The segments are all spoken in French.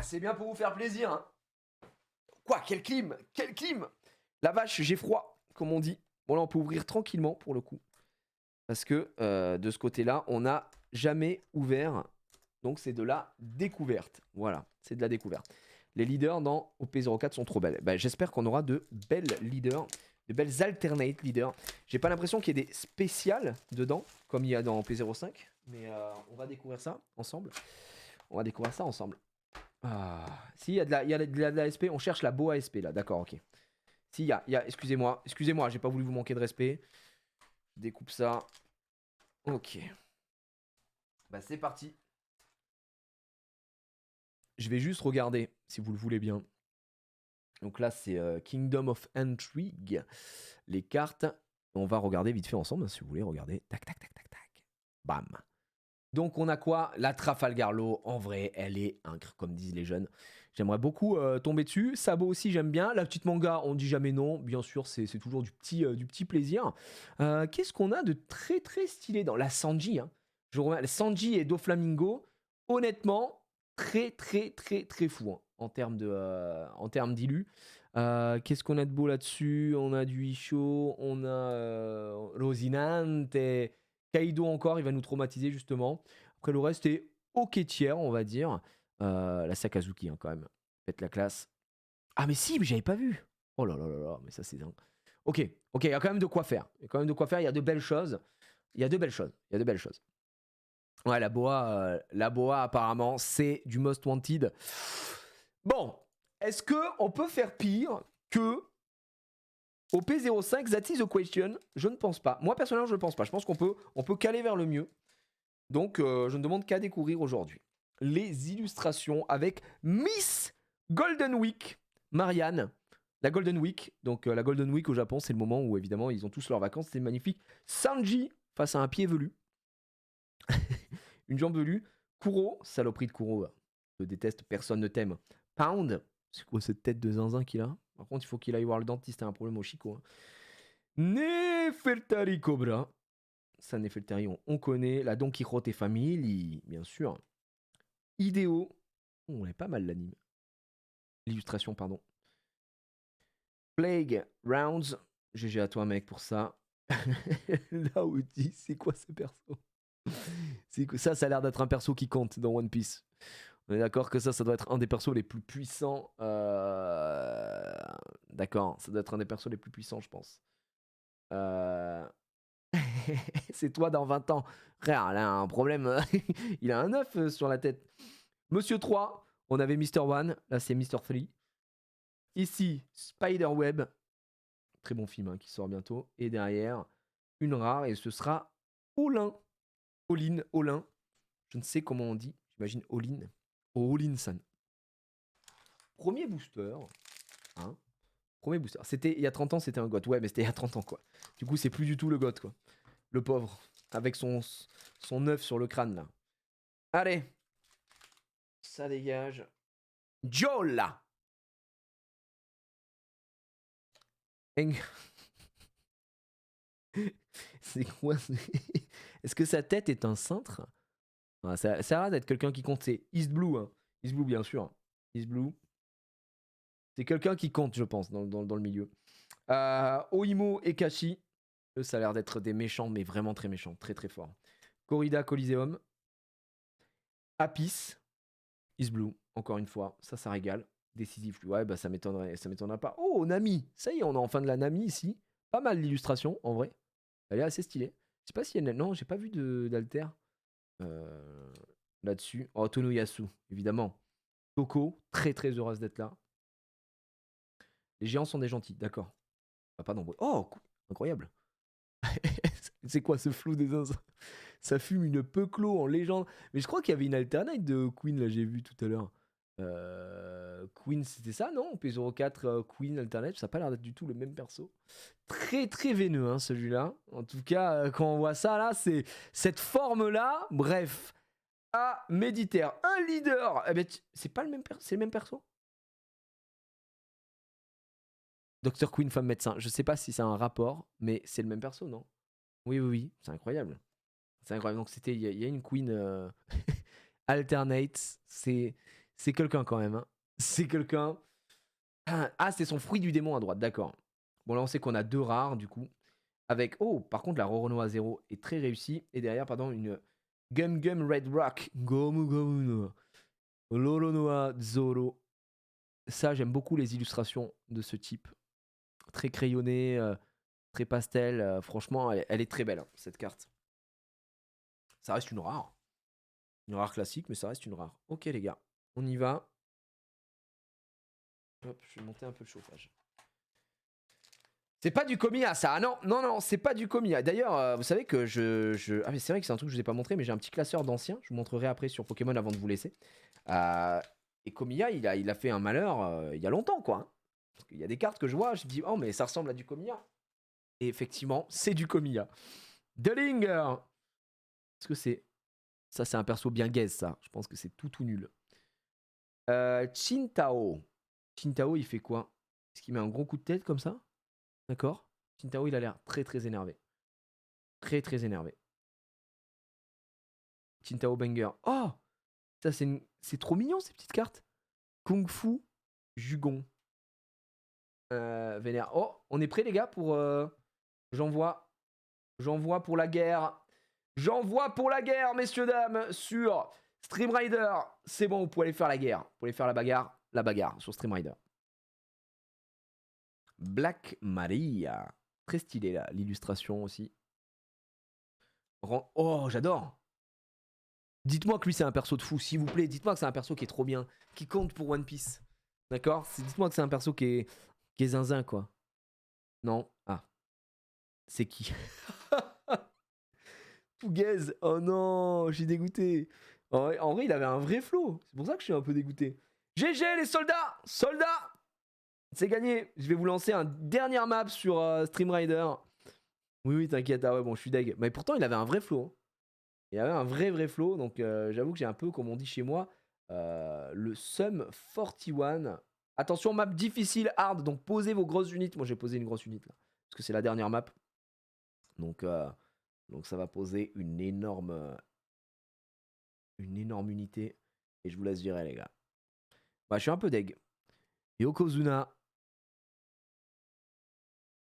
c'est bien pour vous faire plaisir. Hein. Quoi, quel clim. Quel clim. La vache, j'ai froid, comme on dit. Bon, là, on peut ouvrir tranquillement, pour le coup. Parce que de ce côté-là, on n'a jamais ouvert. Donc, c'est de la découverte. Voilà, c'est de la découverte. Les leaders dans OP04 sont trop belles. Bah, j'espère qu'on aura de belles leaders, de belles alternate leaders. J'ai pas l'impression qu'il y ait des spéciales dedans, comme il y a dans OP05. Mais on va découvrir ça ensemble. On va découvrir ça ensemble. Ah, si, il y a de la SP. On cherche la Boa SP, là. D'accord, ok. Si, il y a excusez-moi, j'ai pas voulu vous manquer de respect. Je découpe ça. Ok. Bah, c'est parti. Je vais juste regarder, si vous le voulez bien. Donc là, c'est Kingdom of Intrigue. Les cartes. On va regarder vite fait ensemble, hein, si vous voulez. Regardez. Tac, tac, tac, tac, tac. Bam. Donc on a quoi? La Trafalgar Law, en vrai, elle est incre, comme disent les jeunes. J'aimerais beaucoup tomber dessus. Sabo aussi, j'aime bien. La petite manga, on dit jamais non. Bien sûr, c'est toujours du petit plaisir. Qu'est-ce qu'on a de très très stylé dans la Sanji, hein. La Sanji et Doflamingo, honnêtement, très très très très fou hein, en termes d'illu. Qu'est-ce qu'on a de beau là-dessus? On a du Isho, on a Rosinante. Kaido encore, il va nous traumatiser justement. Après le reste est ok tiers, on va dire. La Sakazuki hein, quand même. Faites la classe. Ah mais si, mais j'avais pas vu. Oh là là là là, mais ça c'est dingue. Ok, il y a quand même de quoi faire. Il y a quand même de quoi faire, il y a de belles choses. Il y a de belles choses. Ouais, la boa apparemment, c'est du most wanted. Bon, est-ce que on peut faire pire que au P05, that is the question. Je ne pense pas. Moi, personnellement, je ne pense pas. Je pense qu'on peut caler vers le mieux. Donc, je ne demande qu'à découvrir aujourd'hui les illustrations avec Miss Golden Week, Marianne. La Golden Week. Donc, la Golden Week au Japon, c'est le moment où, évidemment, ils ont tous leurs vacances. C'est magnifique. Sanji face à un pied velu. Une jambe velue. Kuro, saloperie de Kuro. Je déteste, personne ne t'aime. Pound, c'est quoi cette tête de zinzin qu'il a? Par contre, il faut qu'il aille voir le dentiste, un problème au Chico. Hein. Nefertari Cobra. Ça, Nefertari, on connaît. La Don Quixote Family, bien sûr. Idéo. On est pas mal l'anime. L'illustration, pardon. Plague Rounds. GG à toi, mec, pour ça. Là où dit, c'est quoi ce perso? Ça a l'air d'être un perso qui compte dans One Piece. On est d'accord que ça doit être un des persos les plus puissants. D'accord, ça doit être un des persos les plus puissants, je pense. C'est toi dans 20 ans. Frère, là, un problème. Il a un œuf sur la tête. Monsieur 3, on avait Mr. 1. Là, c'est Mr. 3. Ici, Spiderweb. Très bon film hein, qui sort bientôt. Et derrière, une rare. Et ce sera Olin. Olin. Je ne sais comment on dit. J'imagine Olin. Olin-san. Premier booster. Hein. Premier booster. C'était il y a 30 ans, c'était un goth. Ouais, mais c'était il y a 30 ans, quoi. Du coup, c'est plus du tout le goth, quoi. Le pauvre. Avec son œuf sur le crâne, là. Allez. Ça dégage. Jola. C'est quoi? Est-ce que sa tête est un cintre? Ça a l'air d'être quelqu'un qui compte. C'est East Blue. Hein. East Blue, bien sûr. East Blue. C'est quelqu'un qui compte, je pense, dans le milieu. Oimo et Kashi. Eux, ça a l'air d'être des méchants, mais vraiment très méchants. Très, très forts. Corrida Coliseum. Apis. East Blue, encore une fois. Ça régale. Décisif. Ouais, bah ça m'étonnerait pas. Oh, Nami. Ça y est, on est en fin de la Nami ici. Pas mal l'illustration, en vrai. Elle est assez stylée. Je sais pas si elle... Non, j'ai pas vu d'alter là-dessus. Oh, Tonoyasu, évidemment. Toko, très très heureuse d'être là. Les géants sont des gentils, d'accord. Pas nombreux. Oh, incroyable. C'est quoi ce flou des uns? Ça fume une Peuclo en légende. Mais je crois qu'il y avait une alternate de Queen, là, j'ai vu tout à l'heure. Queen, c'était ça, non? P04, Queen, alternate, ça n'a pas l'air d'être du tout le même perso. Très, très veineux, hein, celui-là. En tout cas, quand on voit ça, là, c'est cette forme-là. Bref. À Méditerre, un leader. Eh ben, c'est pas le même perso, c'est le même perso. Dr. Queen, femme médecin. Je sais pas si c'est un rapport, mais c'est le même perso, non? Oui. C'est incroyable. C'est incroyable. Donc, il y a une Queen alternate. C'est C'est quelqu'un quand même. Hein. C'est quelqu'un. Ah, c'est son fruit du démon à droite, d'accord. Bon, là, on sait qu'on a 2 rares, du coup. Avec, oh, par contre, la Roronoa 0 est très réussie. Et derrière, pardon, une Gum Gum Red Rock. Gomu Gomu no. Roronoa Zoro. Ça, j'aime beaucoup les illustrations de ce type. Très crayonné, très pastel. Franchement, elle est très belle, hein, cette carte. Ça reste une rare. Une rare classique, mais ça reste une rare. Ok, les gars, on y va. Hop, je vais monter un peu le chauffage. C'est pas du Komiya, ça. Ah non, non, non, c'est pas du Komiya. D'ailleurs, vous savez que Ah, mais c'est vrai que c'est un truc que je vous ai pas montré, mais j'ai un petit classeur d'anciens. Je vous montrerai après sur Pokémon avant de vous laisser. Et Komiya, il a fait un malheur il y a longtemps, quoi. Hein. Parce qu'il y a des cartes que je vois, je dis, oh, mais ça ressemble à du Komiya. Et effectivement, c'est du Komiya. Dellinger. Est-ce que c'est. Ça, c'est un perso bien gaze, ça. Je pense que c'est tout nul. Qingtao. Qingtao, il fait quoi? Est-ce qu'il met un gros coup de tête comme ça? D'accord. Qingtao, il a l'air très très énervé. Très très énervé. Qingtao Banger. Oh! Ça, c'est trop mignon ces petites cartes. Kung Fu Jugon. Vénère. Oh, on est prêts les gars pour... J'envoie pour la guerre. J'envoie pour la guerre, messieurs, dames, sur Stream Rider. C'est bon, vous pouvez aller faire la guerre. Vous pouvez aller faire la bagarre. La bagarre sur Stream Rider. Black Maria. Très stylé là, l'illustration aussi. Oh, j'adore. Dites-moi que lui c'est un perso de fou, s'il vous plaît. Dites-moi que c'est un perso qui est trop bien, qui compte pour One Piece. D'accord? Dites-moi que c'est un perso qui est zinzin quoi. Non? Ah. C'est qui? Fougaze. Oh non, j'ai dégoûté. En vrai, il avait un vrai flow. C'est pour ça que je suis un peu dégoûté. GG les soldats! Soldats! C'est gagné. Je vais vous lancer un dernier map sur Stream Rider. Oui, t'inquiète. Ah ouais, bon, je suis deg. Mais pourtant, il avait un vrai flow. Hein. Il avait un vrai flow. Donc, j'avoue que j'ai un peu, comme on dit chez moi, le Sum 41. Attention, map difficile, hard. Donc, posez vos grosses unités. Moi, j'ai posé une grosse unité là. Parce que c'est la dernière map. Donc, ça va poser une énorme unité. Et je vous laisse gérer, les gars. Bah, je suis un peu deg. Yokozuna.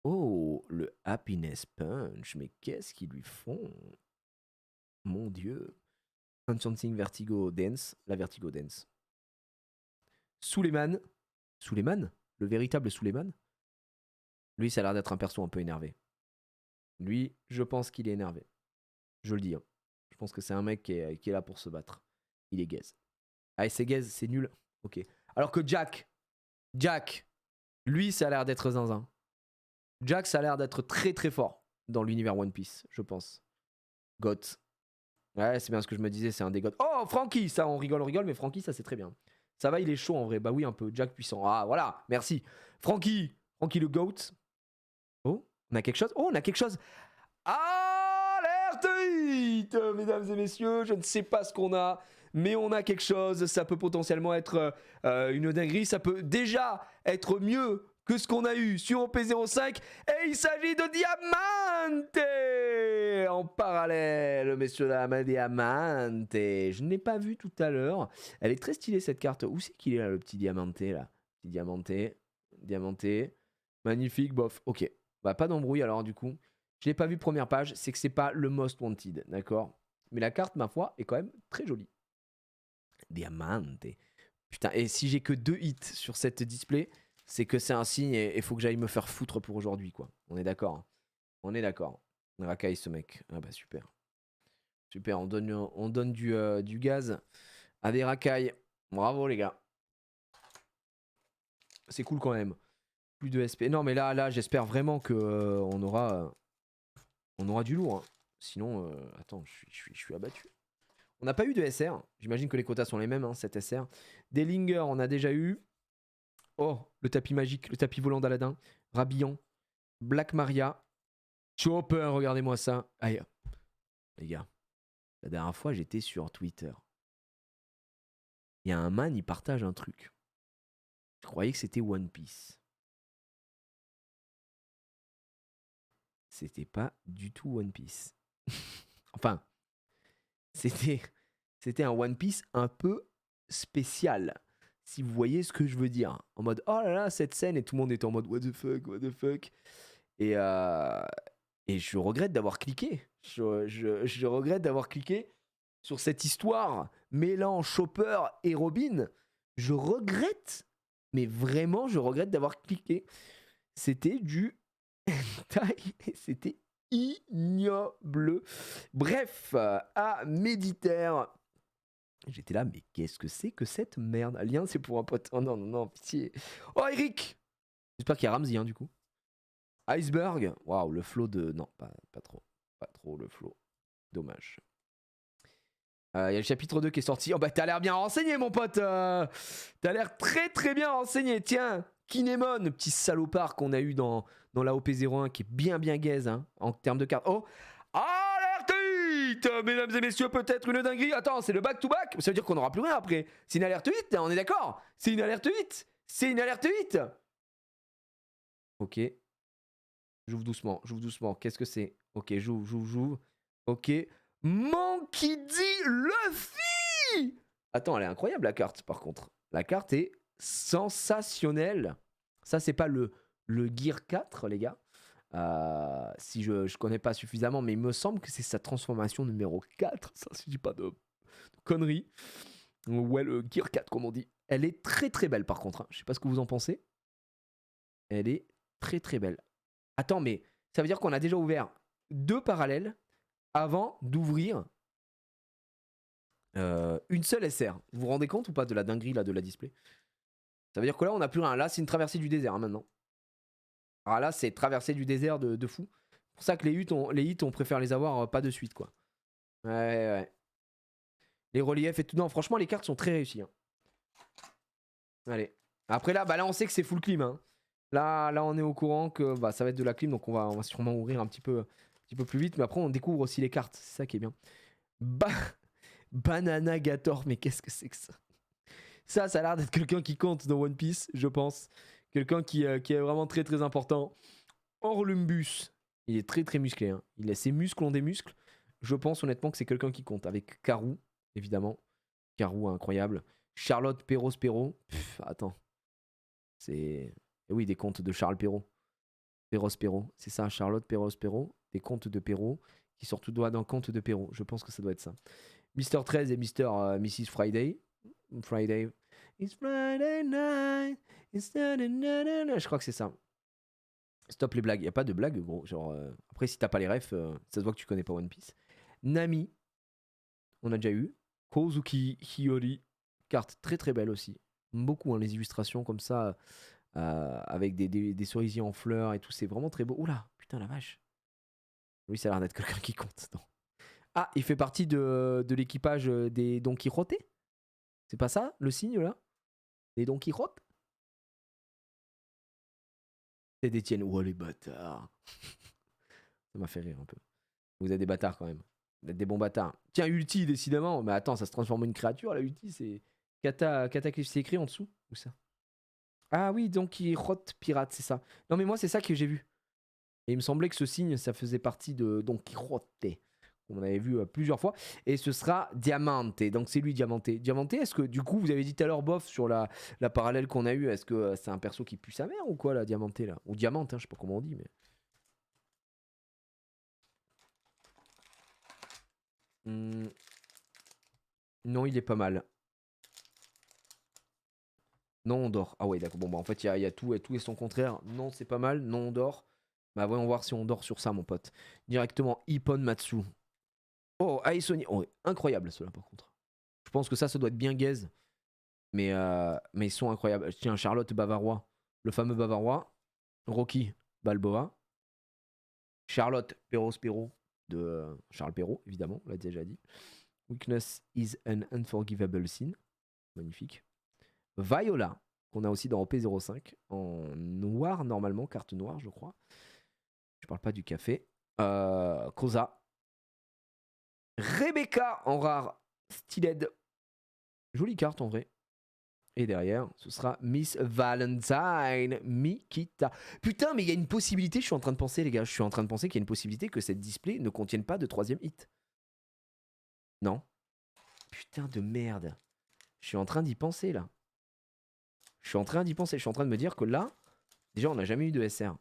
Oh, le Happiness Punch. Mais qu'est-ce qu'ils lui font? Mon Dieu. Enchanting Vertigo Dance. La Vertigo Dance. Suleiman. Suleiman? Le véritable Suleiman? Lui, ça a l'air d'être un perso un peu énervé. Lui, je pense qu'il est énervé. Je le dis. Hein. Je pense que c'est un mec qui est là pour se battre. Il est gaze. Ah, c'est gaze, c'est nul. Ok. Alors que Jack, lui, ça a l'air d'être zinzin. Jack, ça a l'air d'être très très fort dans l'univers One Piece, je pense. Goth. Ouais, c'est bien ce que je me disais, c'est un des Goth. Oh, Frankie, ça, on rigole, mais Frankie, ça c'est très bien. Ça va, il est chaud en vrai. Bah oui, un peu. Jack puissant. Ah, voilà, merci. Frankie le GOAT. Oh, on a quelque chose. Oh, on a quelque chose. Alerte hit, mesdames et messieurs, je ne sais pas ce qu'on a, mais on a quelque chose. Ça peut potentiellement être une dinguerie. Ça peut déjà être mieux que ce qu'on a eu sur OP05. Et il s'agit de Diamante en parallèle, messieurs dames, Diamante. Je ne l'ai pas vu tout à l'heure. Elle est très stylée cette carte. Où c'est qu'il est là, le petit Diamante là? Petit Diamante. Magnifique, bof. Ok. Bah, pas d'embrouille alors du coup. Je l'ai pas vu première page, c'est que c'est pas le most wanted, d'accord? Mais la carte, ma foi, est quand même très jolie. Diamante. Putain, et si j'ai que 2 hits sur cette display, c'est que c'est un signe et il faut que j'aille me faire foutre pour aujourd'hui, quoi. On est d'accord? Hein. On est d'accord. On racaille ce mec. Ah bah super. Super, on donne du gaz à des racailles. Bravo les gars. C'est cool quand même. Plus de SP. Non mais là j'espère vraiment que on aura du lourd. Hein. Sinon, attends, je suis abattu. On n'a pas eu de SR. J'imagine que les quotas sont les mêmes, hein, 7 SR. Des Linger, on a déjà eu. Oh, le tapis magique, le tapis volant d'Aladin. Rabian. Black Maria. Chopper, regardez-moi ça. Aïe. Les gars, la dernière fois, j'étais sur Twitter. Il y a un man, il partage un truc. Je croyais que c'était One Piece. C'était pas du tout One Piece. Enfin, c'était un One Piece un peu spécial. Si vous voyez ce que je veux dire. En mode, oh là là, cette scène, et tout le monde est en mode, what the fuck, what the fuck. Et je regrette d'avoir cliqué. Je regrette d'avoir cliqué sur cette histoire mêlant Chopper et Robin. Je regrette, mais vraiment, je regrette d'avoir cliqué. C'était du hentai et c'était ignoble. Bref, à Méditerre. J'étais là, mais qu'est-ce que c'est que cette merde? Lien, c'est pour un pote. Oh non, non, non, pitié. Oh, Eric! J'espère qu'il y a Ramsey, hein, du coup. Iceberg. Waouh, le flow de... Non, pas trop. Pas trop le flow. Dommage. Il y a le chapitre 2 qui est sorti. Oh bah t'as l'air bien renseigné, mon pote. T'as l'air très très bien renseigné. Tiens, Kinemon, petit salopard qu'on a eu dans la OP01 qui est bien gaze hein, en termes de cartes. Oh, alerte 8, mesdames et messieurs, peut-être une dinguerie. Attends, c'est le back-to-back. Ça veut dire qu'on n'aura plus rien après. C'est une alerte 8, on est d'accord? C'est une alerte 8. C'est une alerte 8. Ok. J'ouvre doucement. Qu'est-ce que c'est? Ok, j'ouvre. Ok. Monkey D. Luffy! Attends, elle est incroyable la carte par contre. La carte est sensationnelle. Ça, c'est pas le Gear 4, les gars. Si je connais pas suffisamment, mais il me semble que c'est sa transformation numéro 4. Ça, si je dis pas de conneries. Ouais, le Gear 4, comme on dit. Elle est très très belle par contre. Hein. Je sais pas ce que vous en pensez. Elle est très très belle. Attends, mais ça veut dire qu'on a déjà ouvert 2 parallèles avant d'ouvrir une seule SR. Vous vous rendez compte ou pas de la dinguerie là de la display? Ça veut dire que là on n'a plus rien. Là c'est une traversée du désert hein, maintenant. Alors là c'est traversée du désert de fou. C'est pour ça que les hits on préfère les avoir pas de suite quoi. Ouais. Les reliefs et tout. Non franchement les cartes sont très réussies. Hein. Allez. Après là, on sait que c'est full clim. Hein. Là on est au courant que ça va être de la clim donc on va sûrement ouvrir un petit peu plus vite. Mais après on découvre aussi les cartes. C'est ça qui est bien. Banana Gator, mais qu'est-ce que c'est que ça? Ça a l'air d'être quelqu'un qui compte dans One Piece, je pense. Quelqu'un qui est vraiment très très important. Orlumbus, il est très très musclé. Hein. Ses muscles ont des muscles. Je pense honnêtement que c'est quelqu'un qui compte. Avec Karou, évidemment. Karou, incroyable. Charlotte Perros. Attends. C'est... Et oui, des contes de Charles Perrault. Perros. C'est ça, Charlotte Perros. Des contes de Perrault qui sortent tout droit d'un conte de Perrault. Je pense que ça doit être ça. Mr. 13 et Mrs. Friday. It's Friday night. Je crois que c'est ça. Stop les blagues. Il n'y a pas de blagues, gros. Genre, après, si t'as pas les refs, ça se voit que tu connais pas One Piece. Nami. On a déjà eu. Kozuki Hiyori. Carte très très belle aussi. Beaucoup, hein, les illustrations comme ça. Avec des cerisiers en fleurs et tout. C'est vraiment très beau. Oula, putain la vache. Lui, ça a l'air d'être quelqu'un qui compte. Non. Ah, il fait partie de l'équipage des Don Quijote? C'est pas ça, le signe, là? Des Don Quijote? C'est d'Étienne. Oh, les bâtards. Ça m'a fait rire un peu. Vous êtes des bâtards, quand même. Vous êtes des bons bâtards. Tiens, Ulti, décidément. Mais attends, ça se transforme en une créature, la Ulti, c'est... Cataclysme, c'est écrit en dessous? Où ça? Ah oui, Don Quijote pirate, c'est ça. Non, mais moi, c'est ça que j'ai vu. Et il me semblait que ce signe, ça faisait partie de Don Quijote. On avait vu plusieurs fois. Et ce sera Diamante. Donc c'est lui, Diamante. Diamante, est-ce que du coup, vous avez dit tout à l'heure, bof, sur la parallèle qu'on a eue, est-ce que c'est un perso qui pue sa mère ou quoi, la Diamante, là? Ou Diamante, hein, je sais pas comment on dit, mais... Non, il est pas mal. Non, on dort. Ah ouais, d'accord. Bon, en fait, il y a tout et son contraire. Non, c'est pas mal. Non, on dort. Bah, voyons voir si on dort sur ça, mon pote. Directement, Ippon Matsu. Oh, Aisoni. Oh, incroyable, ceux-là, par contre. Je pense que ça doit être bien gaze. Mais ils sont incroyables. Tiens, Charlotte Bavarois, le fameux Bavarois. Rocky Balboa. Charlotte Perros de Charles Perrault, évidemment, on l'a déjà dit. Weakness is an unforgivable sin. Magnifique. Viola, qu'on a aussi dans OP05, en noir normalement, carte noire, je crois. Je parle pas du café. Koza. Rebecca en rare. Steelhead. Jolie carte en vrai. Et derrière, ce sera Miss Valentine Mikita. Putain, mais il y a une possibilité, je suis en train de penser, les gars, je suis en train de penser qu'il y a une possibilité que cette display ne contienne pas de 3ème hit. Non. Putain de merde. Je suis en train d'y penser là. Je suis en train d'y penser. Je suis en train de me dire que là, déjà, on n'a jamais eu de SR.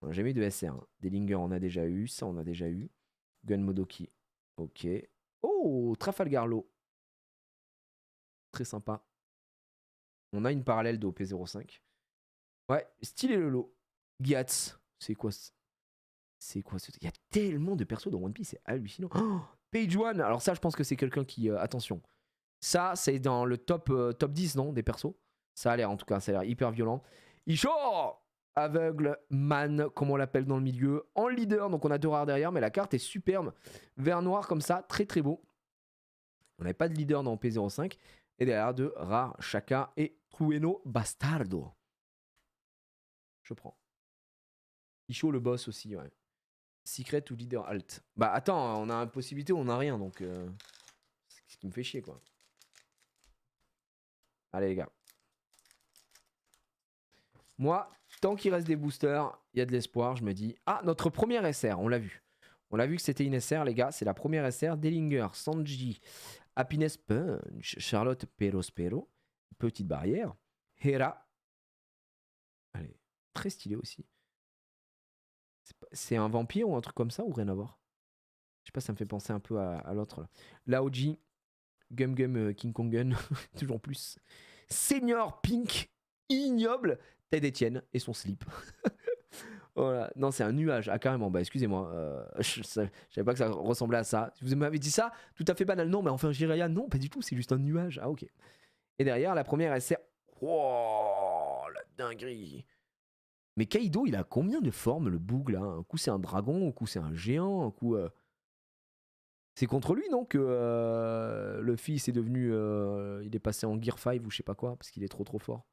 On n'a jamais eu de SR. Dellinger, on a déjà eu. Ça, on a déjà eu. Gun Modoki. Ok. Oh, Trafalgar Law. Très sympa. On a une parallèle de OP05. Ouais, stylé le lot. Gyatz. C'est quoi ce... C'est quoi ce... Il y a tellement de persos dans One Piece, c'est hallucinant. Oh, Page One. Alors ça, je pense que c'est quelqu'un qui... attention. Ça, c'est dans le top 10, non, des persos. Ça a l'air, en tout cas, ça a l'air hyper violent. Isho, aveugle, man, comme on l'appelle dans le milieu, en leader, donc on a 2 rares derrière, mais la carte est superbe. Vert noir comme ça, très très beau. On n'avait pas de leader dans P05. Et derrière 2 rares, Shaka et Trueno Bastardo. Je prends. Isho le boss aussi, ouais. Secret ou leader alt. Bah attends, on a une possibilité ou on a rien, donc... c'est ce qui me fait chier, quoi. Allez les gars. Moi, tant qu'il reste des boosters, il y a de l'espoir. Je me dis, ah, notre première SR, on l'a vu. On l'a vu que c'était une SR, les gars. C'est la première SR. Dellinger, Sanji, Happiness Punch, Charlotte Perospero, petite barrière. Hera. Allez, très stylé aussi. C'est un vampire ou un truc comme ça ou rien à voir? Je sais pas, ça me fait penser un peu à l'autre. Laoji, Gum Gum King Kong Gun, toujours plus. Senior Pink, ignoble, Ted Etienne et son slip. Voilà. Non, c'est un nuage. Ah, carrément. Bah, excusez-moi. Je savais pas que ça ressemblait à ça. Si vous m'avez dit ça, tout à fait banal. Non, mais enfin, Jiraiya, non, pas du tout. C'est juste un nuage. Ah, ok. Et derrière, la première, elle sert. Oh, la dinguerie. Mais Kaido, il a combien de formes, le boug, là? Un coup, c'est un dragon. Un coup, c'est un géant. Un coup. C'est contre lui, non, que le fils est devenu. Il est passé en Gear 5 ou je sais pas quoi, parce qu'il est trop trop fort.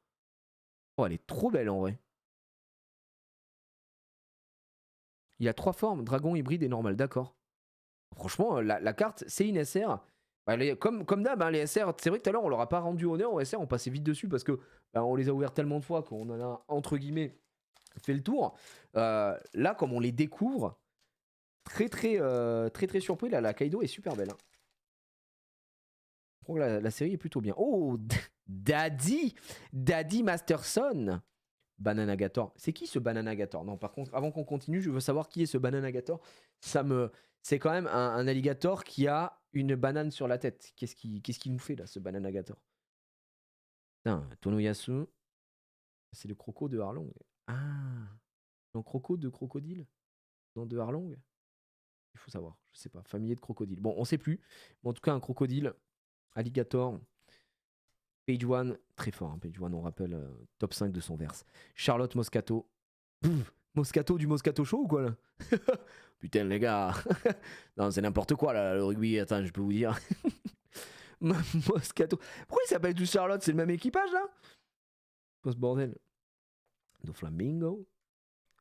Oh, elle est trop belle en vrai. Il a 3 formes, dragon, hybride et normal, d'accord. Franchement, la carte, c'est une SR. Bah, comme d'hab, hein, les SR, c'est vrai que tout à l'heure, on leur a pas rendu honneur aux SR, on passait vite dessus parce que bah, on les a ouverts tellement de fois qu'on en a, entre guillemets, fait le tour. Là, comme on les découvre, très surpris. Là, la Kaido est super belle. Hein. Je trouve que la série est plutôt bien. Oh, Daddy Masterson. Bananagator. C'est qui ce Bananagator? Non, par contre, avant qu'on continue, je veux savoir qui est ce Bananagator. C'est quand même un alligator qui a une banane sur la tête. Qu'est-ce qu'il nous fait là, ce Bananagator? Putain, Tonoyasu. C'est le croco de Harlong. Ah, un croco de crocodile? Non, de Harlong? Il faut savoir, je sais pas. Familier de crocodile. Bon, on sait plus. Mais en tout cas, un crocodile, alligator. Page One, très fort. Hein, Page One, on rappelle, top 5 de son verse. Charlotte Moscato. Pouf, Moscato du Moscato Show ou quoi là? Putain les gars. Non, c'est n'importe quoi là, le rugby. Attends, je peux vous dire. Moscato. Pourquoi ils s'appellent tous Charlotte? C'est le même équipage là? Quoi ce bordel? Do Flamingo.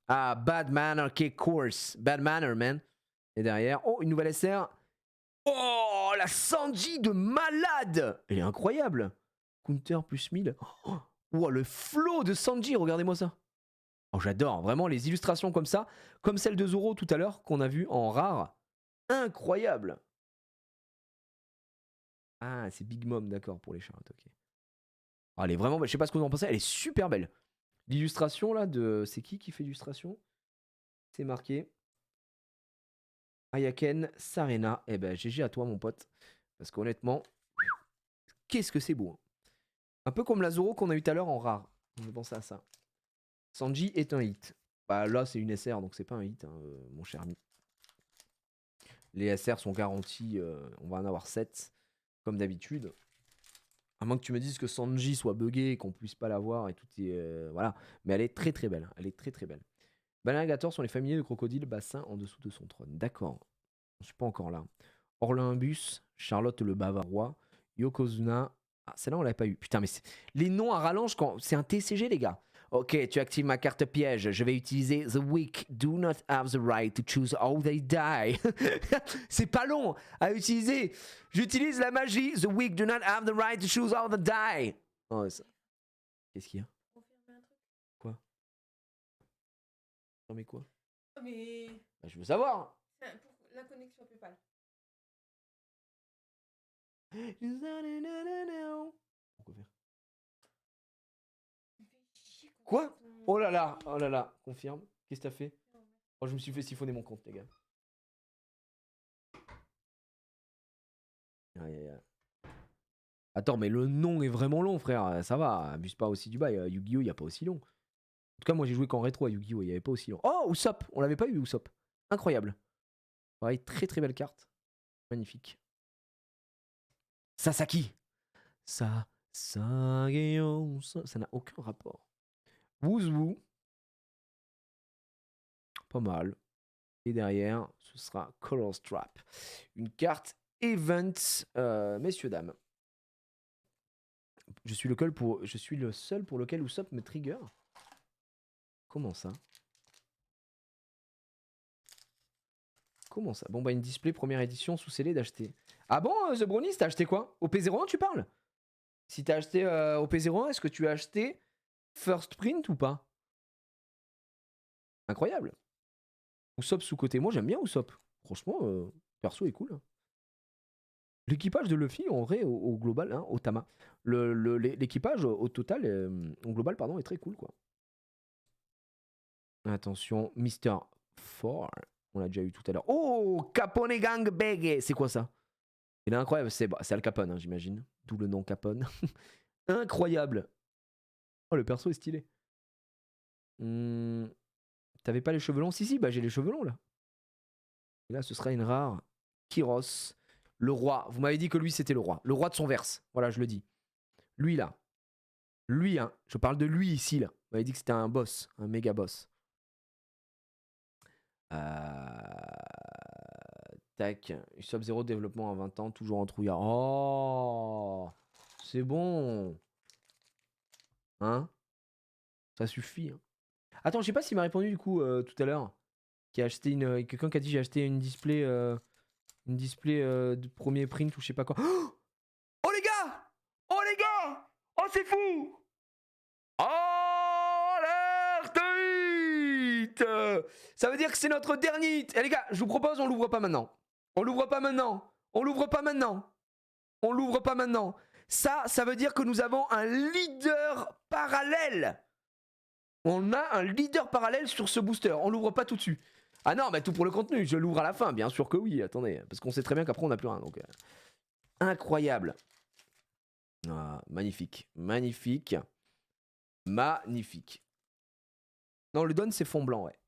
Ah, Bad Manner Kick Course. Bad Manner, man. Et derrière, oh, une nouvelle SR. Oh, la Sanji de malade. Elle est incroyable. Counter plus 1000. Oh, le flow de Sanji, regardez-moi ça. Oh, j'adore, vraiment les illustrations comme ça, comme celle de Zoro tout à l'heure qu'on a vu en rare. Incroyable. Ah, c'est Big Mom, d'accord, pour les Charlotte, ok. Oh, elle est vraiment belle, je sais pas ce que vous en pensez, elle est super belle. L'illustration là de... C'est qui fait l'illustration? C'est marqué. Ayaken Sarena. Eh ben, GG à toi mon pote. Parce qu'honnêtement, qu'est-ce que c'est beau. Hein. Un peu comme la Zoro qu'on a eu tout à l'heure en rare. On pensait à ça. Sanji est un hit. Bah là, c'est une SR, donc c'est pas un hit, hein, mon cher ami. Les SR sont garantis, on va en avoir 7, comme d'habitude. À moins que tu me dises que Sanji soit buggé et qu'on puisse pas la voir et tout est. Voilà. Mais elle est très très belle. Elle est très très belle. Banagator sont les familiers de crocodile bassin en dessous de son trône. D'accord. Je suis pas encore là. Orlimbus, Charlotte le Bavarois, Yokozuna. Ah, celle-là, on l'avait pas eu. Putain, mais les noms à rallonge, quand... c'est un TCG, les gars. Ok, tu actives ma carte piège. Je vais utiliser The Weak do not have the right to choose how they die. C'est pas long à utiliser. J'utilise la magie. The Weak do not have the right to choose how they die. Oh, ça... Qu'est-ce qu'il y a? Quoi? Non, mais quoi? Mais. Bah, je veux savoir. Pour la connexion PayPal. Pourquoi faire? Quoi? Oh là là, confirme. Qu'est-ce que t'as fait? Oh, je me suis fait siphonner mon compte, les gars. Aïe, aïe, aïe. Attends, mais le nom est vraiment long, frère. Ça va, abuse pas aussi du bail. Yu-Gi-Oh, il n'y a pas aussi long. En tout cas, moi, j'ai joué qu'en rétro à Yu-Gi-Oh, il n'y avait pas aussi long. Oh, Usopp, on l'avait pas eu, Usopp. Incroyable. Pareil, très très belle carte. Magnifique. Sasaki. Ça n'a aucun rapport. Wouzou. Pas mal. Et derrière, ce sera Color Strap. Une carte Event, messieurs, dames. Je suis le seul pour lequel Usopp me trigger. Comment ça? Comment ça? Bon, bah, une display première édition sous scellé d'acheter. Ah bon, The Brownies, t'as acheté quoi? Au P01, tu parles? Si t'as acheté au P01, est-ce que tu as acheté First Print ou pas? Incroyable. Usopp sous-côté. Moi, j'aime bien Usopp. Franchement, perso est cool. L'équipage de Luffy, en vrai, au global, hein, au Tama. L'équipage au total, au global, pardon, est très cool, quoi. Attention, Mr. 4. On l'a déjà eu tout à l'heure. Oh, Capone Gang Bege. C'est quoi ça? Il est incroyable. C'est Al Capone, hein, j'imagine. D'où le nom Capone. Incroyable. Oh, le perso est stylé. T'avais pas les cheveux longs? Si, bah j'ai les cheveux longs, là. Et là, ce sera une rare. Kyros. Le roi. Vous m'avez dit que lui, c'était le roi. Le roi de son verse. Voilà, je le dis. Lui, là. Lui, hein. Je parle de lui, ici, là. Vous m'avez dit que c'était un boss. Un méga boss. Tac. Sub-Zero développement à 20 ans. Toujours en trouillard. Oh, c'est bon. Hein? Ça suffit. Hein. Attends, je sais pas s'il m'a répondu, du coup, tout à l'heure. Qui a acheté une... Quelqu'un qui a dit j'ai acheté une display... de premier print ou je sais pas quoi. Oh les gars! Oh les gars! Oh c'est fou! Oh alerte hit! Ça veut dire que c'est notre dernier hit. Eh les gars, je vous propose on l'ouvre pas maintenant. On l'ouvre pas maintenant. On l'ouvre pas maintenant. On l'ouvre pas maintenant. Ça veut dire que nous avons un leader parallèle. On a un leader parallèle sur ce booster. On l'ouvre pas tout dessus. Ah non, mais tout pour le contenu. Je l'ouvre à la fin, bien sûr que oui. Attendez, parce qu'on sait très bien qu'après on n'a plus rien. Donc incroyable. Ah, magnifique, magnifique, magnifique. Non, le don c'est fond blanc, ouais.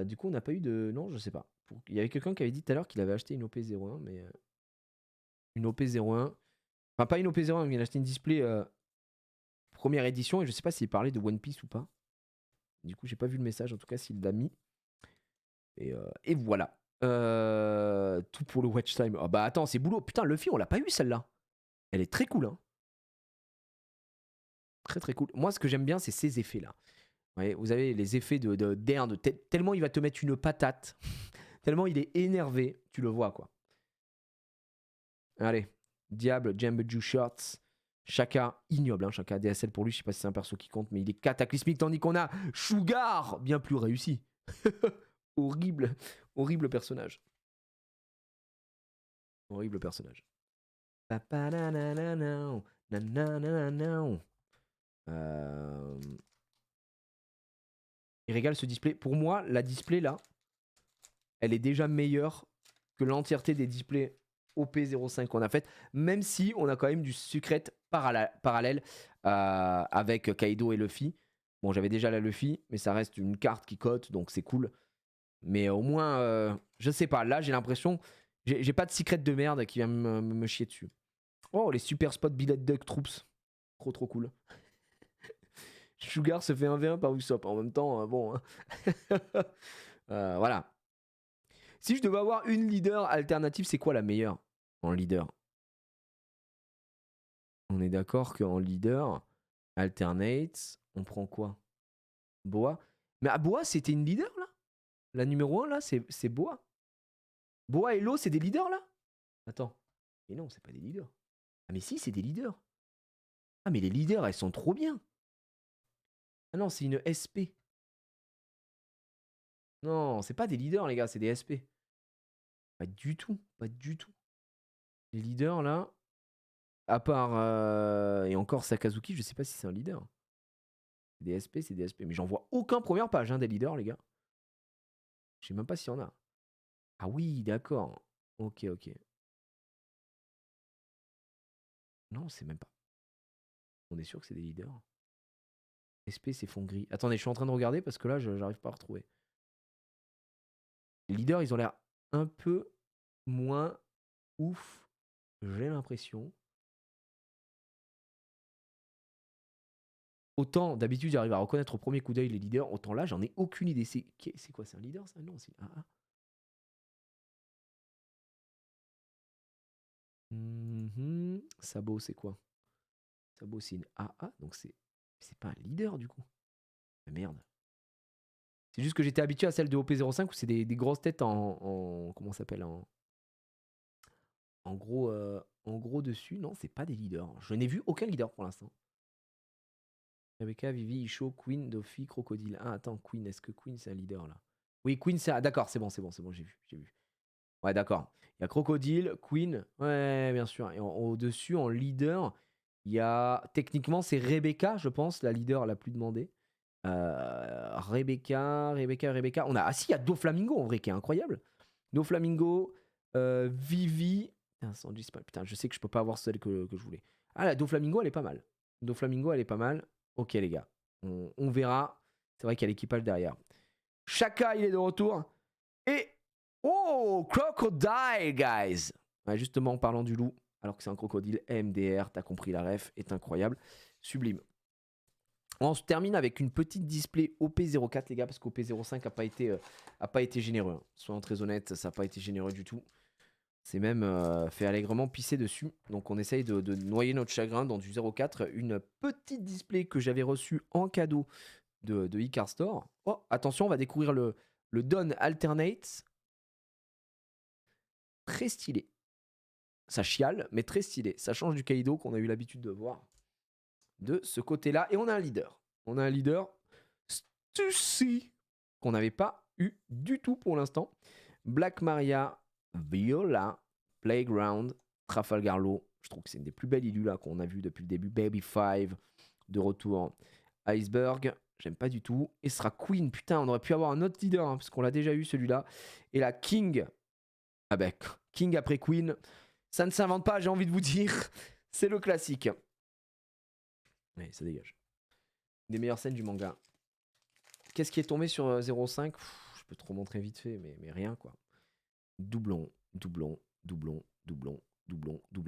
Du coup, on n'a pas eu de. Non, je sais pas. Il y avait quelqu'un qui avait dit tout à l'heure qu'il avait acheté une OP01, mais une OP01. Enfin, pas une OP01, mais il a acheté une display première édition et je sais pas s'il parlait de One Piece ou pas. Du coup, j'ai pas vu le message, en tout cas, s'il l'a mis. Et voilà. Tout pour le watch time. Ah bah attends, c'est boulot. Putain, Luffy, on l'a pas eu celle-là. Elle est très cool, hein. Très très cool. Moi, ce que j'aime bien, c'est ces effets-là. Ouais, vous avez les effets d'air, tellement il va te mettre une patate, tellement il est énervé, tu le vois, quoi. Allez, Diable, Jambuju Shots. Shaka, ignoble, hein, Shaka DSL pour lui, je sais pas si c'est un perso qui compte, mais il est cataclysmique, tandis qu'on a Sugar, bien plus réussi. Horrible, horrible personnage. Horrible personnage. Il régale ce display. Pour moi, la display là, elle est déjà meilleure que l'entièreté des displays OP05 qu'on a faites, même si on a quand même du secret parallèle avec Kaido et Luffy. Bon, j'avais déjà la Luffy, mais ça reste une carte qui cote, donc c'est cool. Mais au moins, je sais pas, là j'ai l'impression, j'ai pas de secret de merde qui vient me chier dessus. Oh, les super spots Billet Duck Troops. Trop trop cool. Sugar se fait 1v1 par Usopp. En même temps, bon. Hein. Voilà. Si je devais avoir une leader alternative, c'est quoi la meilleure en leader? On est d'accord qu'en leader, alternate, on prend quoi? Boa? Mais à Boa, c'était une leader là? La numéro 1 là, c'est Boa? Boa et Lo, c'est des leaders là? Attends. Mais non, c'est pas des leaders. Ah mais si, c'est des leaders. Ah mais les leaders, elles sont trop bien. Ah non, c'est une SP. Non, c'est pas des leaders les gars, c'est des SP. Pas du tout, pas du tout. Les leaders là, à part et encore Sakazuki, je sais pas si c'est un leader. C'est des SP, c'est des SP. Mais j'en vois aucun première page hein, des leaders, les gars. Je sais même pas s'il y en a. Ah oui, d'accord. Ok, ok. Non, c'est même pas. On est sûr que c'est des leaders. SP, c'est fond gris. Attendez, je suis en train de regarder parce que là, j'arrive pas à retrouver. Les leaders, ils ont l'air un peu moins ouf, j'ai l'impression. Autant d'habitude, j'arrive à reconnaître au premier coup d'œil les leaders, autant là, j'en ai aucune idée. C'est quoi, c'est un leader ça? Non, c'est un AA. Sabot, c'est quoi? Sabot, c'est une AA, donc c'est pas un leader du coup. Mais merde. C'est juste que j'étais habitué à celle de OP05 où c'est des grosses têtes en comment ça s'appelle en gros dessus. Non, c'est pas des leaders. Je n'ai vu aucun leader pour l'instant. Rebecca, Vivi, Isho, Queen, Doffy, Crocodile. Ah, attends, Queen, est-ce que Queen c'est un leader là? Oui, Queen, c'est. Ah, d'accord, c'est bon, j'ai vu. Ouais, d'accord. Il y a Crocodile, Queen, ouais, bien sûr. Et au-dessus, en leader, il y a. Techniquement, c'est Rebecca, je pense, la leader la plus demandée. Rebecca. On a. Ah, si, il y a Doflamingo en vrai, qui est incroyable. Doflamingo, Vivi. Putain, putain, je sais que je peux pas avoir celle que je voulais. Ah, la Doflamingo, elle est pas mal. Doflamingo, elle est pas mal. Ok, les gars. On verra. C'est vrai qu'il y a l'équipage derrière. Shaka, il est de retour. Et. Oh, Crocodile, guys. Ouais, justement, en parlant du loup, alors que c'est un crocodile, MDR, t'as compris la ref, est incroyable. Sublime. On se termine avec une petite display OP04, les gars, parce qu'OP05 a pas été généreux. Hein. Soyons très honnêtes, ça n'a pas été généreux du tout. C'est même fait allègrement pisser dessus. Donc on essaye de noyer notre chagrin dans du 04. Une petite display que j'avais reçue en cadeau de Icar Store. Oh, attention, on va découvrir le Dawn Alternate. Très stylé. Ça chiale, mais très stylé. Ça change du Kaido qu'on a eu l'habitude de voir de ce côté-là. Et on a un leader. On a un leader Stussy qu'on n'avait pas eu du tout pour l'instant. Black Maria, Viola, Playground, Trafalgar Law. Je trouve que c'est une des plus belles illus là qu'on a vu depuis le début. Baby 5 de retour. Iceberg, j'aime pas du tout. Et ce sera Queen. Putain, on aurait pu avoir un autre leader hein, parce qu'on l'a déjà eu celui-là. Et la King. Ah ben, King après Queen. Ça ne s'invente pas, j'ai envie de vous dire. C'est le classique. Ouais, ça dégage. Des meilleures scènes du manga. Qu'est-ce qui est tombé sur 05 ? Je peux trop montrer vite fait, mais rien quoi. Doublon.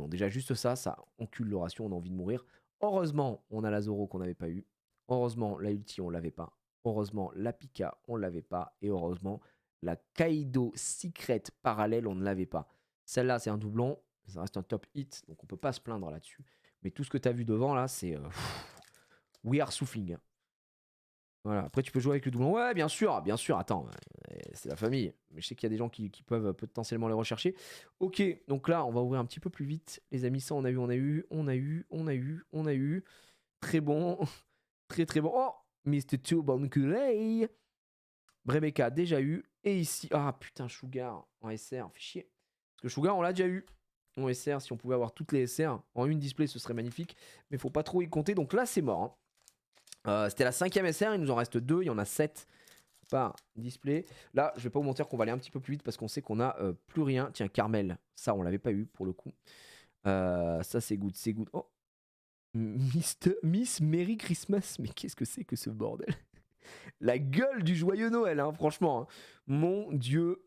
Déjà juste ça encule le ratio, on a envie de mourir. Heureusement, on a la Zoro qu'on n'avait pas eu. Heureusement, la Ulti, on l'avait pas. Heureusement, la Pika, on l'avait pas. Et heureusement, la Kaido Secret parallèle, on ne l'avait pas. Celle-là, c'est un doublon. Ça reste un top hit, donc on peut pas se plaindre là-dessus. Mais tout ce que tu as vu devant, là, c'est... we are souffling. Voilà. Après, tu peux jouer avec le doublon. Ouais, bien sûr, attends, c'est la famille. Mais je sais qu'il y a des gens qui peuvent potentiellement les rechercher. Ok, donc là, on va ouvrir un petit peu plus vite. Les amis, ça, on a eu. Très bon. Très bon. Oh, Mr. Turbanculé. Rebecca, déjà eu. Et ici, ah putain, Sugar en SR, fait chier. Parce que Sugar, on l'a déjà eu. En SR, si on pouvait avoir toutes les SR en une display, ce serait magnifique. Mais faut pas trop y compter. Donc là, c'est mort. C'était la 5ème SR, il nous en reste 2, il y en a 7 par display. Là, je vais pas vous mentir qu'on va aller un petit peu plus vite parce qu'on sait qu'on a plus rien. Tiens, Carmel, ça on l'avait pas eu pour le coup. Ça c'est good, c'est good. Oh, Miss Merry Christmas, mais qu'est-ce que c'est que ce bordel? La gueule du joyeux Noël, hein, franchement. Hein. Mon Dieu,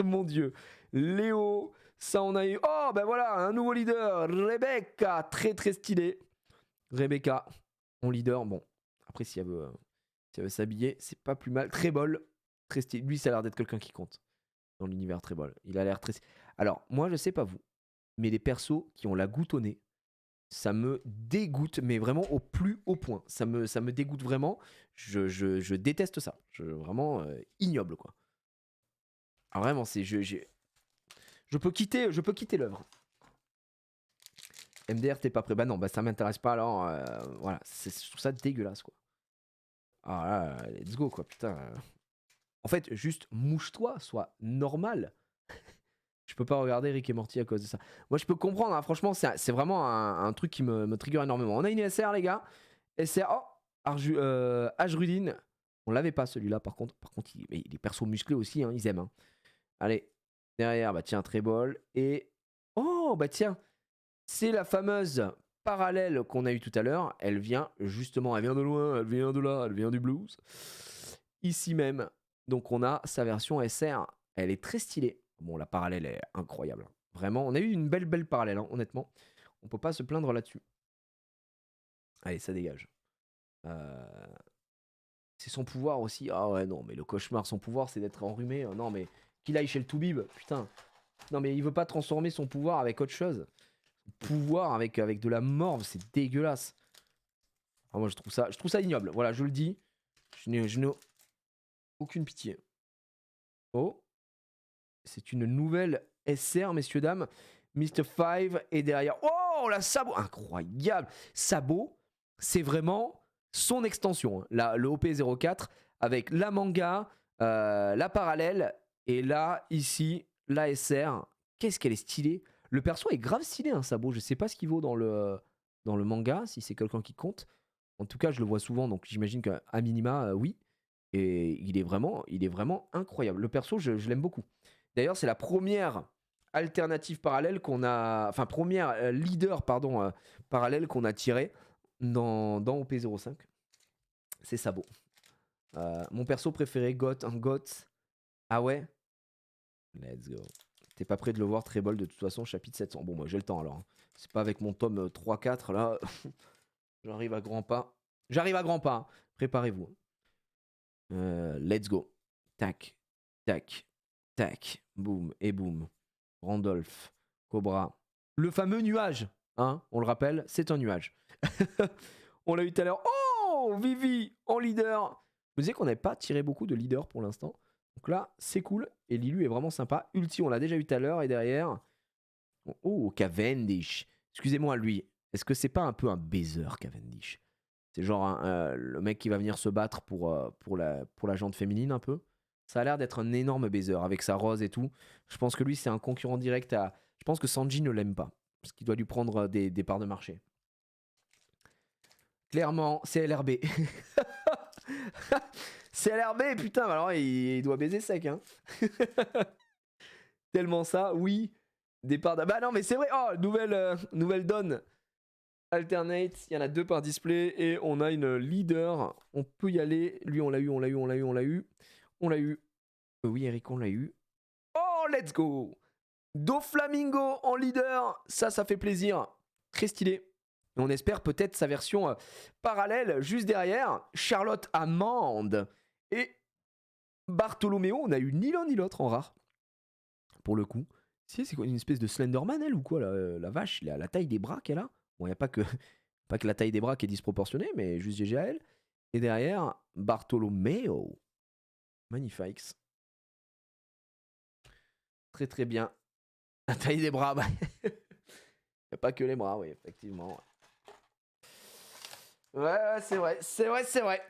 mon Dieu. Léo, ça on a eu. Oh, ben voilà, un nouveau leader, Rebecca, très très stylé. Rebecca, en leader, bon. Après, si elle veut s'habiller, c'est pas plus mal. Trébol, très stylé. Lui, ça a l'air d'être quelqu'un qui compte dans l'univers Trébol. Il a l'air très. Alors, moi, je sais pas vous, mais les persos qui ont la goutte au nez, ça me dégoûte, mais vraiment au plus haut point. Ça me dégoûte vraiment. Je déteste ça. Vraiment ignoble, quoi. Alors, vraiment, c'est. Je peux quitter l'œuvre. MDR, t'es pas prêt? Bah non, bah ça m'intéresse pas alors. Voilà, je trouve ça dégueulasse, quoi. Ah là, let's go, quoi, putain. En fait, juste mouche-toi, sois normal. Je peux pas regarder Rick et Morty à cause de ça. Moi, je peux comprendre, hein, franchement, c'est vraiment un truc qui me trigger énormément. On a une SR, les gars. SR, oh, Ajrudin. On l'avait pas celui-là, par contre. Mais les persos musclés aussi, hein, ils aiment. Hein. Allez, derrière, bah tiens, Trébol. Et. Oh, bah tiens, c'est la fameuse parallèle qu'on a eue tout à l'heure. Elle vient justement, elle vient de loin, elle vient de là, elle vient du blues. Ici même. Donc on a sa version SR. Elle est très stylée. Bon, la parallèle est incroyable. Vraiment, on a eu une belle parallèle, hein, honnêtement. On peut pas se plaindre là-dessus. Allez, ça dégage. C'est son pouvoir aussi. Ah ouais, non, mais le cauchemar, son pouvoir, c'est d'être enrhumé. Non, mais qu'il aille chez le Toubib, putain. Non, mais il veut pas transformer son pouvoir avec autre chose. Pouvoir avec de la morve, c'est dégueulasse. Ah, moi, je trouve ça ignoble. Voilà, je le dis. Je n'ai aucune pitié. Oh. C'est une nouvelle SR, messieurs, dames. Mr. 5 est derrière. Oh, la sabot. Incroyable. Sabot, c'est vraiment son extension. Hein. Le OP04 avec la manga, la parallèle. Et là, ici, la SR. Qu'est-ce qu'elle est stylée. Le perso est grave stylé, un Sabot. Je sais pas ce qu'il vaut dans le manga, si c'est quelqu'un qui compte. En tout cas, je le vois souvent, donc j'imagine qu'à minima, oui. Et il est vraiment incroyable. Le perso, je l'aime beaucoup. D'ailleurs, c'est la première alternative parallèle qu'on a. Enfin, première leader, pardon, parallèle qu'on a tiré dans OP05. C'est Sabot. Mon perso préféré, Goth. Un Goth. Ah ouais. Let's go. T'es pas prêt de le voir, Trébol, de toute façon, chapitre 700. Bon, moi j'ai le temps alors. Hein. C'est pas avec mon tome 3-4 là. J'arrive à grands pas. J'arrive à grands pas. Hein. Préparez-vous. Let's go. Tac, tac, tac. Boum et boum. Randolph, Cobra. Le fameux nuage. Hein, on le rappelle, c'est un nuage. On l'a eu tout à l'heure. Oh, Vivi en leader. Je me disais qu'on n'avait pas tiré beaucoup de leaders pour l'instant. Donc là, c'est cool. Et Lilu est vraiment sympa. Ulti, on l'a déjà eu tout à l'heure. Et derrière. Oh, Cavendish. Excusez-moi, lui. Est-ce que c'est pas un peu un baiser, Cavendish? C'est genre le mec qui va venir se battre pour la jante féminine un peu. Ça a l'air d'être un énorme baiser avec sa rose et tout. Je pense que lui, c'est un concurrent direct à. Je pense que Sanji ne l'aime pas. Parce qu'il doit lui prendre des parts de marché. Clairement, c'est LRB. C'est LRB, putain, alors il doit baiser sec, hein. Tellement ça, oui. Des parts de. Bah non, mais c'est vrai. Oh, nouvelle donne. Alternate, il y en a 2 par display et on a une leader. On peut y aller. Lui, on l'a eu. On l'a eu. Oui, Eric, on l'a eu. Oh, let's go! Doflamingo en leader. Ça fait plaisir. Très stylé. Et on espère peut-être sa version parallèle juste derrière. Charlotte Amande et Bartholoméo. On a eu ni l'un ni l'autre en rare. Pour le coup. C'est quoi, une espèce de Slenderman, elle, ou quoi, la vache, la taille des bras qu'elle a. Bon, il n'y a pas que la taille des bras qui est disproportionnée, mais juste GG à elle. Et derrière, Bartholoméo. Magnifique. Très très bien. La taille des bras, bah. Il n'y a pas que les bras, oui, effectivement. Ouais, c'est vrai.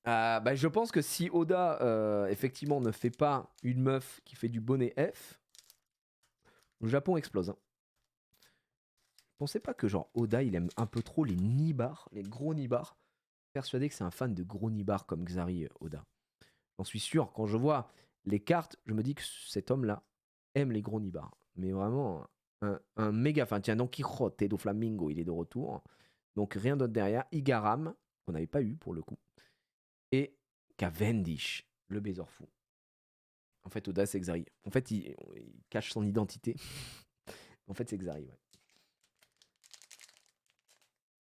Bah, je pense que si Oda, effectivement, ne fait pas une meuf qui fait du bonnet F, le Japon explose. Hein. Pensez pas que genre Oda il aime un peu trop les nibars, les gros nibars. Persuadé que c'est un fan de gros nibars comme Xari Oda. J'en suis sûr, quand je vois les cartes, je me dis que cet homme-là aime les gros nibars. Mais vraiment, un méga fan. Tiens, donc Quijote do Flamingo, il est de retour. Donc rien d'autre derrière. Igaram, qu'on n'avait pas eu pour le coup. Et Cavendish, le baiser fou. En fait, Oda, c'est Xari. En fait, il cache son identité. En fait, c'est Xari, ouais.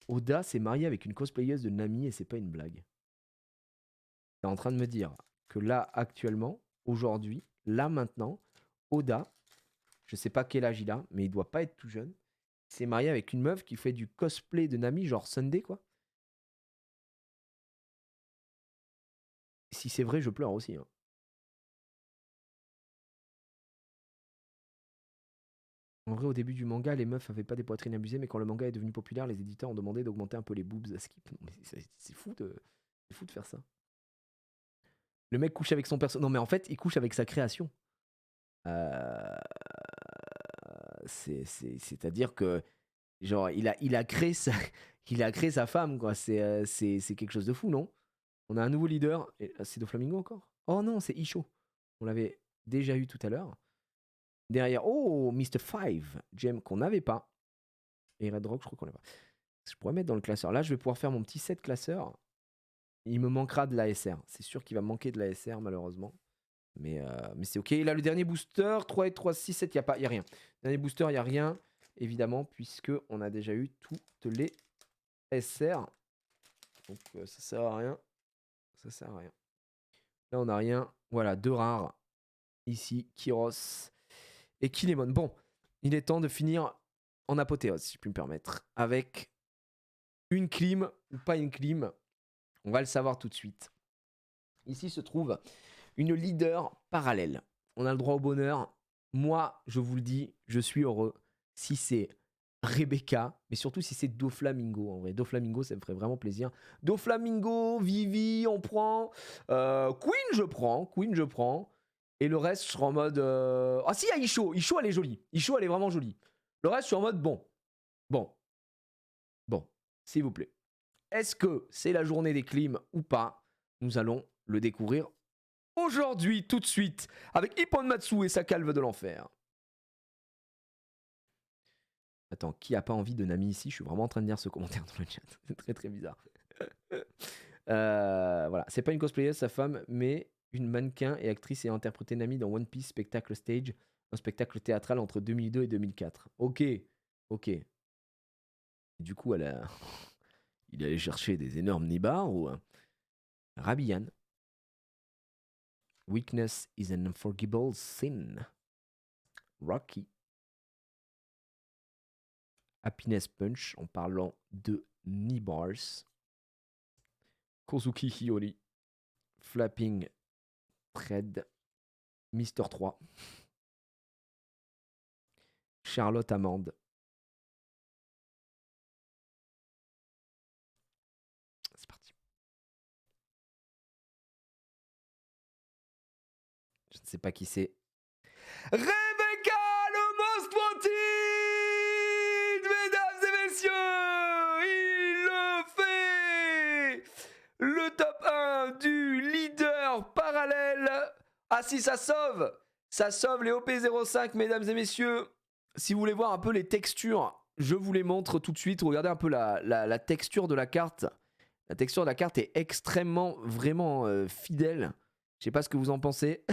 Oda s'est marié avec une cosplayeuse de Nami et c'est pas une blague. T'es en train de me dire que là, actuellement, aujourd'hui, là, maintenant, Oda, je sais pas quel âge il a, mais il doit pas être tout jeune, il s'est marié avec une meuf qui fait du cosplay de Nami, genre Sunday, quoi. Si c'est vrai, je pleure aussi. Hein. En vrai, au début du manga, les meufs avaient pas des poitrines abusées, mais quand le manga est devenu populaire, les éditeurs ont demandé d'augmenter un peu les boobs à skip. Non, mais c'est fou de faire ça. Le mec couche avec son perso. Non, mais en fait, il couche avec sa création. C'est-à-dire que genre il a créé sa il a créé sa femme quoi. C'est quelque chose de fou, non? On a un nouveau leader. C'est Doflamingo encore? Oh non, c'est Isho. On l'avait déjà eu tout à l'heure. Derrière, oh, Mr. Five, gem qu'on n'avait pas. Et Red Rock, je crois qu'on l'a pas. Je pourrais mettre dans le classeur. Là, je vais pouvoir faire mon petit set classeur. Il me manquera de l'ASR. C'est sûr qu'il va me manquer de l'ASR, malheureusement. Mais c'est ok. Là, le dernier booster, 3 et 3, 6, 7, il n'y a rien. Dernier booster, il n'y a rien, évidemment, puisque on a déjà eu toutes les SR. Donc, ça sert à rien. Ça sert à rien. Là, on n'a rien. Voilà, 2 rares. Ici, Kyros et Kinemon. Bon, il est temps de finir en apothéose, si je puis me permettre, avec une clim ou pas une clim. On va le savoir tout de suite. Ici se trouve une leader parallèle. On a le droit au bonheur. Moi, je vous le dis, je suis heureux si c'est Rebecca, mais surtout si c'est Doflamingo. En vrai, Doflamingo, ça me ferait vraiment plaisir. Doflamingo, Vivi, on prend. Queen, je prends. Et le reste, je serai en mode. Ah si, il y a Isho. Isho, elle est jolie. Isho, elle est vraiment jolie. Le reste, je suis en mode bon, s'il vous plaît. Est-ce que c'est la journée des clims ou pas? Nous allons le découvrir aujourd'hui, tout de suite, avec Ippon Matsu et sa calve de l'enfer. Attends, qui a pas envie de Nami ici? Je suis vraiment en train de lire ce commentaire dans le chat. C'est très très bizarre. Voilà, c'est pas une cosplayer, sa femme, mais une mannequin et actrice et a interprété Nami dans One Piece Spectacle Stage, un spectacle théâtral entre 2002 et 2004. Ok. Et du coup, il allait chercher des énormes nibards ou Rabian. Weakness is an unforgivable sin. Rocky. Happiness Punch en parlant de Nibars. Kozuki Hiyori. Flapping Thread. Mister 3. Charlotte Amande. C'est parti. Je ne sais pas qui c'est. Rebecca, le Most Wanted, mesdames et messieurs, il le fait. Le top 1 du leader parallèle. Ah si, ça sauve les OP05, mesdames et messieurs. Si vous voulez voir un peu les textures, je vous les montre tout de suite. Regardez un peu la texture de la carte. La texture de la carte est extrêmement, vraiment fidèle. Je sais pas ce que vous en pensez.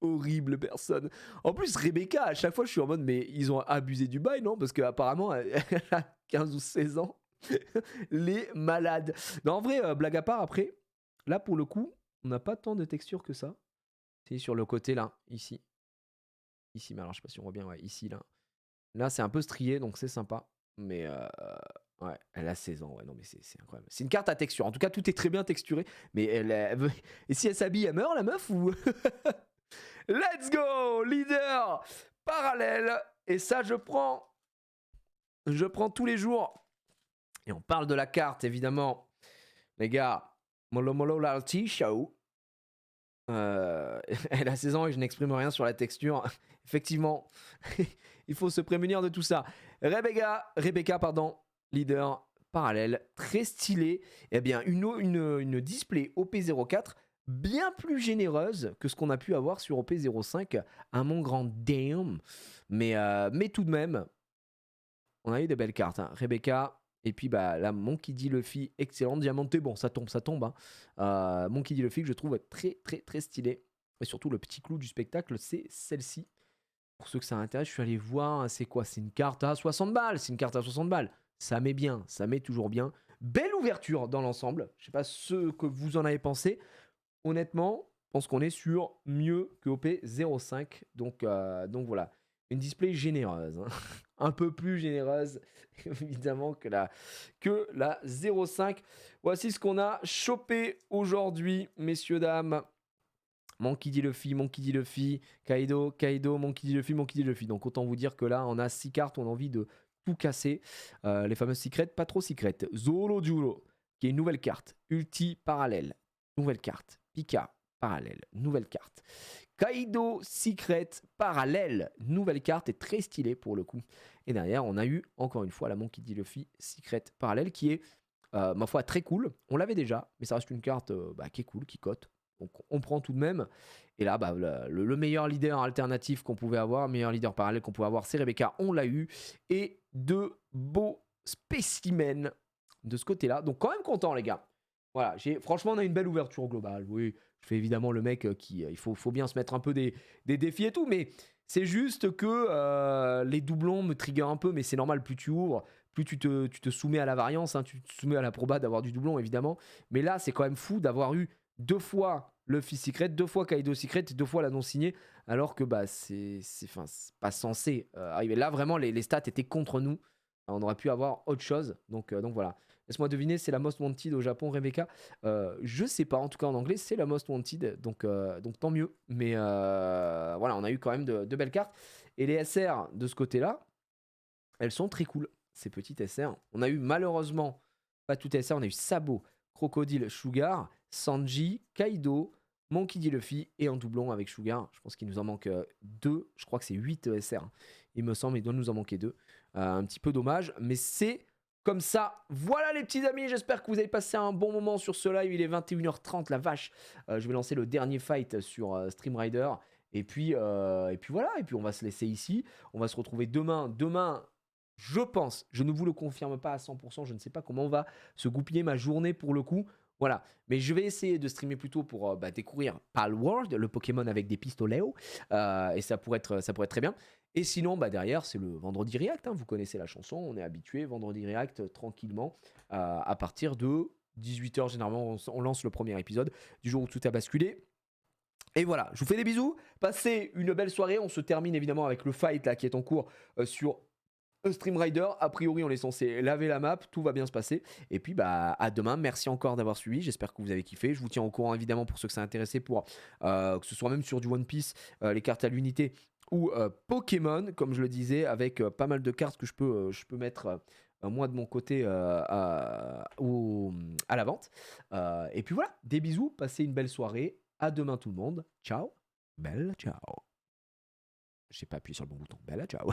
Horrible personne. En plus, Rebecca, à chaque fois, je suis en mode, mais ils ont abusé du bail, non? Parce qu'apparemment, elle a 15 ou 16 ans. Les malades. Non, en vrai, blague à part, après, là, pour le coup, on n'a pas tant de texture que ça. C'est sur le côté, là, ici. Ici, mais alors, je sais pas si on voit bien, ouais, ici, là. Là, c'est un peu strié, donc c'est sympa. Mais, ouais, elle a 16 ans, ouais, non, mais c'est incroyable. C'est une carte à texture. En tout cas, tout est très bien texturé. Mais et si elle s'habille, elle meurt, la meuf, ou... Let's go, leader parallèle. Et ça, je prends tous les jours. Et on parle de la carte, évidemment. Les gars, Molo Molo Lalti Show. Elle a 16 ans et je n'exprime rien sur la texture. Effectivement, il faut se prémunir de tout ça. Rebecca, pardon, leader parallèle, très stylé. Eh bien, une display OP04 bien plus généreuse que ce qu'on a pu avoir sur OP05 à mon grand damn. Mais tout de même, on a eu des belles cartes. Hein. Rebecca, et puis bah, là, Monkey D. Luffy, excellent. Diamanté, bon, ça tombe. Hein. Monkey D. Luffy, que je trouve très, très, très stylé. Et surtout, le petit clou du spectacle, c'est celle-ci. Pour ceux que ça intéresse, je suis allé voir, c'est quoi? C'est une carte à 60 balles. C'est une carte à 60 balles. Ça met bien, ça met toujours bien. Belle ouverture dans l'ensemble. Je sais pas ce que vous en avez pensé. Honnêtement, je pense qu'on est sur mieux que OP05. Donc voilà. Une display généreuse. Hein. Un peu plus généreuse, évidemment, que la 0,5. Voici ce qu'on a chopé aujourd'hui, messieurs, dames. Monkey D. Luffy, Kaido, Monkey D. Luffy. Donc autant vous dire que là, on a 6 cartes, on a envie de tout casser. Les fameuses secrets, pas trop secrètes. Zoro Juro, qui est une nouvelle carte. Ulti parallèle, nouvelle carte. Pika, parallèle, nouvelle carte. Kaido Secret parallèle, nouvelle carte et très stylée pour le coup. Et derrière, on a eu encore une fois la Monkey D. Luffy Secret parallèle qui est, ma foi, très cool. On l'avait déjà, mais ça reste une carte qui est cool, qui cote. Donc on prend tout de même. Et là, le meilleur leader alternatif qu'on pouvait avoir, meilleur leader parallèle qu'on pouvait avoir, c'est Rebecca. On l'a eu. Et de beaux spécimens de ce côté-là. Donc quand même content, les gars. Voilà, franchement, on a une belle ouverture globale. Oui, je fais évidemment le mec qui... il faut bien se mettre un peu des défis et tout, mais c'est juste que les doublons me triggerent un peu, mais c'est normal, plus tu ouvres, plus tu te soumets à la variance, hein, tu te soumets à la proba d'avoir du doublon, évidemment. Mais là, c'est quand même fou d'avoir eu 2 fois Luffy Secret, 2 fois Kaido Secret et 2 fois la non signée, alors que c'est pas censé arriver. Là, vraiment, les stats étaient contre nous. On aurait pu avoir autre chose, donc voilà. Laisse-moi deviner, c'est la Most Wanted au Japon, Rebecca. Je sais pas, en tout cas en anglais, c'est la Most Wanted, donc tant mieux. Mais voilà, on a eu quand même de belles cartes. Et les SR de ce côté-là, elles sont très cool, ces petites SR. On a eu malheureusement, pas toutes SR, on a eu Sabo, Crocodile, Sugar, Sanji, Kaido, Monkey D. Luffy et en doublon avec Sugar. Je pense qu'il nous en manque 2, je crois que c'est 8 SR. Il me semble, il doit nous en manquer 2. Un petit peu dommage, mais c'est comme ça. Voilà les petits amis, j'espère que vous avez passé un bon moment sur ce live. Il est 21h30, la vache. Je vais lancer le dernier fight sur Stream Rider. Et puis voilà, et puis on va se laisser ici. On va se retrouver demain. Demain, je pense, je ne vous le confirme pas à 100%, je ne sais pas comment on va se goupiller ma journée pour le coup. Voilà, mais je vais essayer de streamer plutôt pour découvrir Palworld, le Pokémon avec des pistolets. Et ça pourrait être très bien. Et sinon, derrière, c'est le vendredi react. Hein, vous connaissez la chanson, on est habitué. Vendredi react, tranquillement, à partir de 18h, généralement, on lance le premier épisode du jour où tout a basculé. Et voilà, je vous fais des bisous. Passez une belle soirée. On se termine évidemment avec le fight là, qui est en cours sur Stream Rider. A priori, on est censé laver la map. Tout va bien se passer. Et puis, à demain. Merci encore d'avoir suivi. J'espère que vous avez kiffé. Je vous tiens au courant évidemment pour ceux que ça a intéressé, pour que ce soit même sur du One Piece, les cartes à l'unité ou Pokémon, comme je le disais, avec pas mal de cartes que je peux mettre moi de mon côté à la vente. Et puis voilà, des bisous, passez une belle soirée. À demain tout le monde. Ciao. Bella ciao. J'ai pas appuyé sur le bon bouton. Bella ciao.